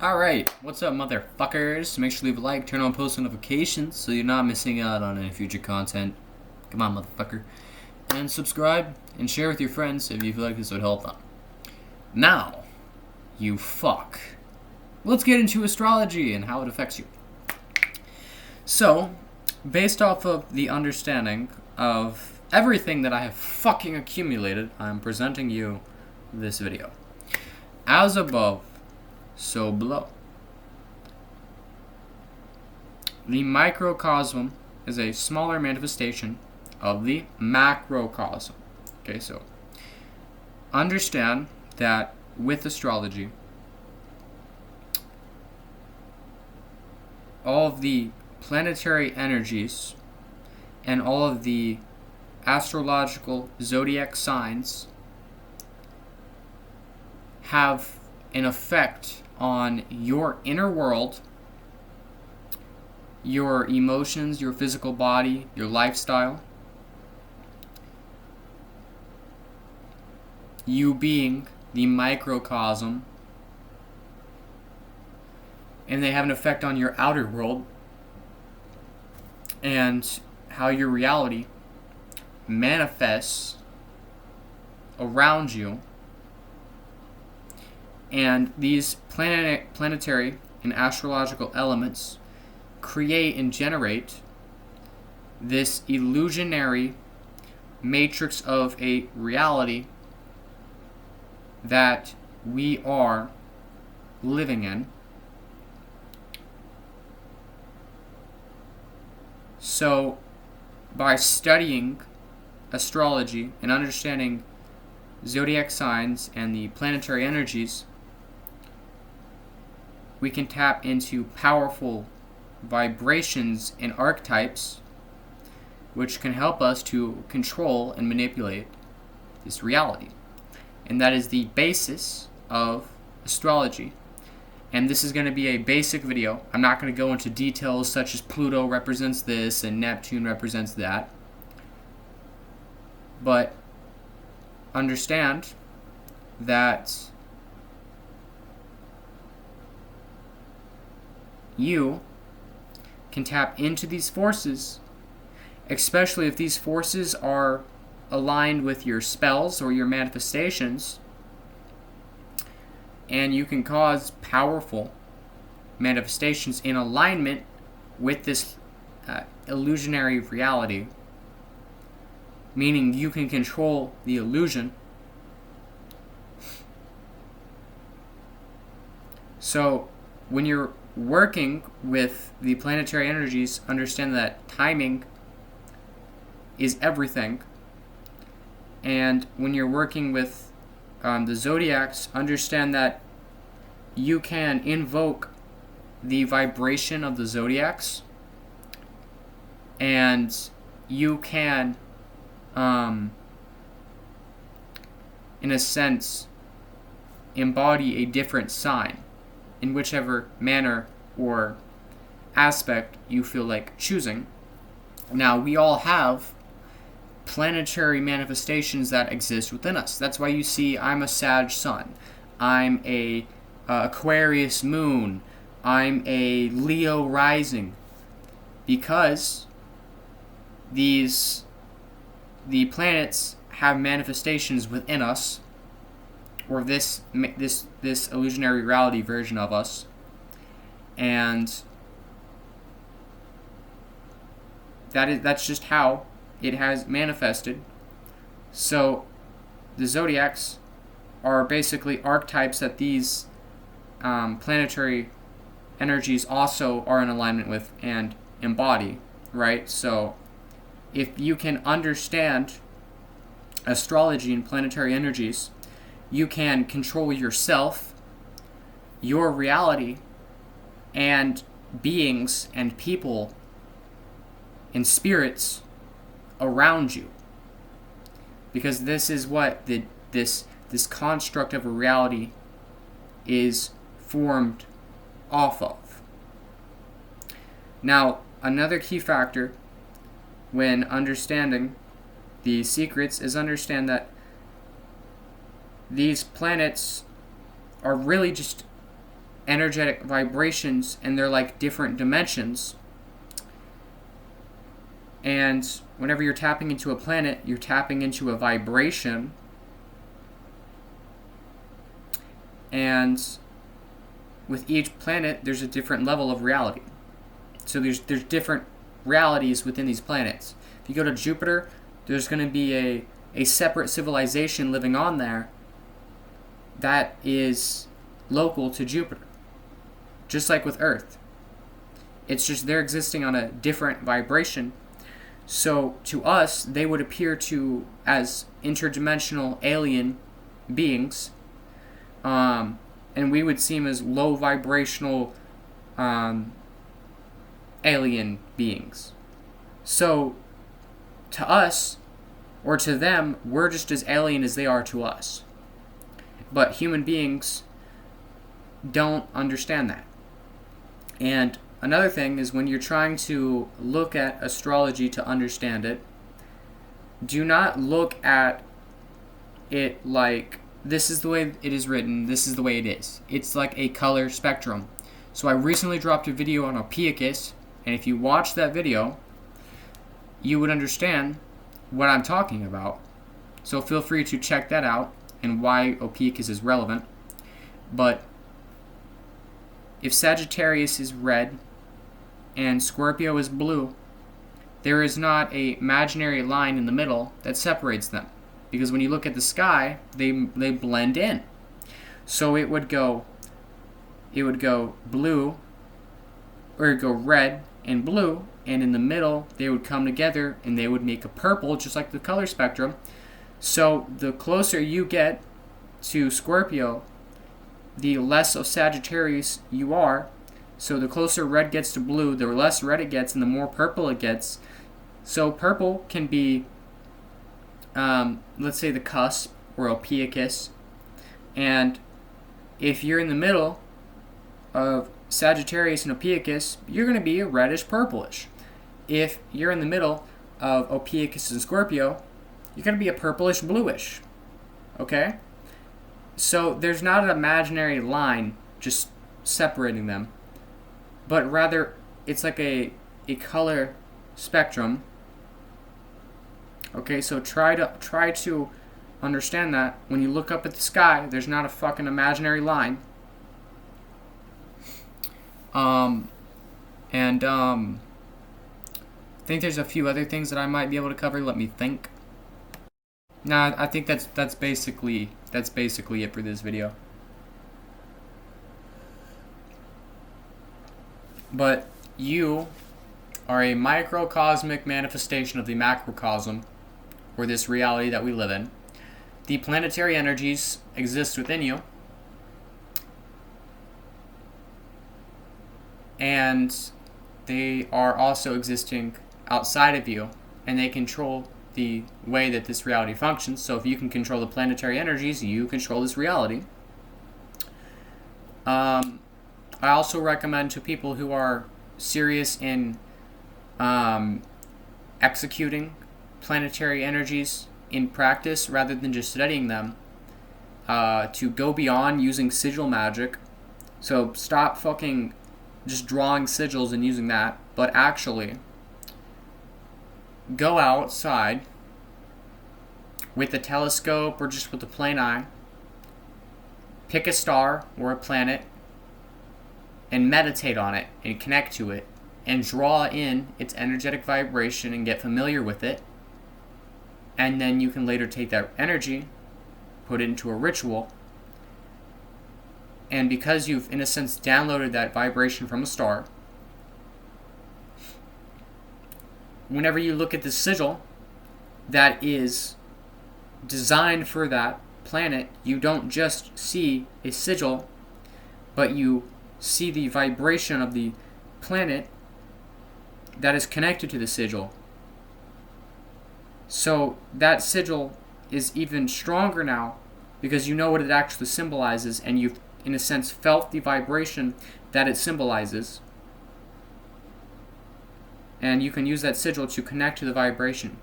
Alright, what's up, motherfuckers? Make sure to leave a like, turn on post notifications so you're not missing out on any future content. Come on, motherfucker. And subscribe and share with your friends if you feel like this would help them. Now, you fuck. Let's get into astrology and how it affects you. So, based off of the understanding of everything that I have fucking accumulated, I'm presenting you this video. As above, so below. The microcosm is a smaller manifestation of the macrocosm. Okay, so understand that with astrology, all of the planetary energies and all of the astrological zodiac signs have an effect on your inner world, your emotions, your physical body, your lifestyle. You being the microcosm, and they have an effect on your outer world and how your reality manifests around you. And these planetary and astrological elements create and generate this illusionary matrix of a reality that we are living in. So, by studying astrology and understanding zodiac signs and the planetary energies, we can tap into powerful vibrations and archetypes which can help us to control and manipulate this reality. And that is the basis of astrology. And this is going to be a basic video. I'm not going to go into details such as Pluto represents this and Neptune represents that. But understand that you can tap into these forces, especially if these forces are aligned with your spells or your manifestations, and you can cause powerful manifestations in alignment with this illusionary reality, meaning you can control the illusion. So when you're working with the planetary energies, understand that timing is everything. And when you're working with the zodiacs, understand that you can invoke the vibration of the zodiacs, and you can, in a sense, embody a different sign in whichever manner or aspect you feel like choosing. Now, we all have planetary manifestations that exist within us. That's why you see I'm a Sag sun, I'm a Aquarius moon, I'm a Leo rising, because the planets have manifestations within us, or this illusionary reality version of us, and that's just how it has manifested. So the zodiacs are basically archetypes that these planetary energies also are in alignment with and embody, right? So if you can understand astrology and planetary energies, you can control yourself, your reality, and beings and people and spirits around you. Because this is what this construct of a reality is formed off of. Now, another key factor when understanding the secrets is understand that these planets are really just energetic vibrations, and they're like different dimensions. And whenever you're tapping into a planet, you're tapping into a vibration. And with each planet, there's a different level of reality. So there's different realities within these planets. If you go to Jupiter, there's going to be a separate civilization living on there that is local to Jupiter. Just like with Earth. It's just they're existing on a different vibration. So to us, they would appear to as interdimensional alien beings. And we would seem as low vibrational alien beings. So to us, or to them, we're just as alien as they are to us. But human beings don't understand that. And another thing is when you're trying to look at astrology to understand it, do not look at it like this is the way it is written, this is the way it is. It's like a color spectrum. So I recently dropped a video on Ophiuchus, and if you watch that video, you would understand what I'm talking about. So feel free to check that out and why Ophiuchus is relevant. But if Sagittarius is red and Scorpio is blue, there is not an imaginary line in the middle that separates them. Because when you look at the sky, they blend in. So it would go blue, or it'd go red and blue, and in the middle they would come together and they would make a purple, just like the color spectrum. So the closer you get to Scorpio, the less of Sagittarius you are. So the closer red gets to blue, the less red it gets and the more purple it gets. So purple can be, let's say the cusp or Ophiuchus. And if you're in the middle of Sagittarius and Ophiuchus, you're going to be a reddish purplish. If you're in the middle of Ophiuchus and Scorpio, you're going to be a purplish bluish. Okay? So there's not an imaginary line just separating them, but rather it's like a color spectrum. Okay, so try to understand that when you look up at the sky, there's not a fucking imaginary line. I think there's a few other things that I might be able to cover. Let me think. Nah, I think that's basically it for this video. But you are a microcosmic manifestation of the macrocosm, or this reality that we live in. The planetary energies exist within you, and they are also existing outside of you, and they control the way that this reality functions. So if you can control the planetary energies, you control this reality. I also recommend to people who are serious in executing planetary energies in practice rather than just studying them, to go beyond using sigil magic. So stop fucking just drawing sigils and using that, but actually go outside with a telescope or just with the plain eye, pick a star or a planet, and meditate on it and connect to it and draw in its energetic vibration and get familiar with it. And then you can later take that energy, put it into a ritual, and because you've, in a sense, downloaded that vibration from a star, whenever you look at the sigil that is designed for that planet, you don't just see a sigil, but you see the vibration of the planet that is connected to the sigil. So that sigil is even stronger now because you know what it actually symbolizes, and you've, in a sense, felt the vibration that it symbolizes. And you can use that sigil to connect to the vibration.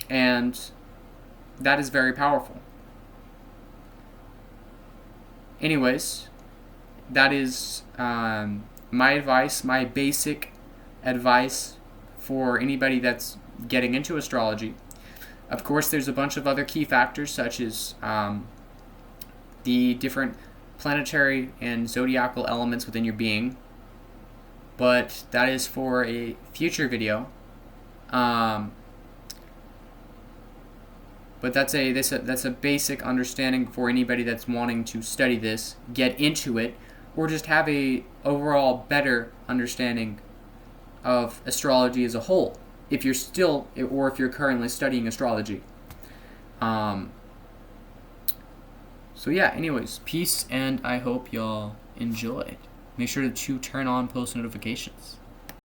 And that is very powerful. anyways, that is my advice, my basic advice for anybody that's getting into astrology. Of course, there's a bunch of other key factors, such as the different planetary and zodiacal elements within your being, but that is for a future video. But that's a basic understanding for anybody that's wanting to study this, get into it, or just have a overall better understanding of astrology as a whole, if you're still, or if you're currently studying astrology. So yeah, anyways, peace, and I hope y'all enjoyed. Make sure to turn on post notifications.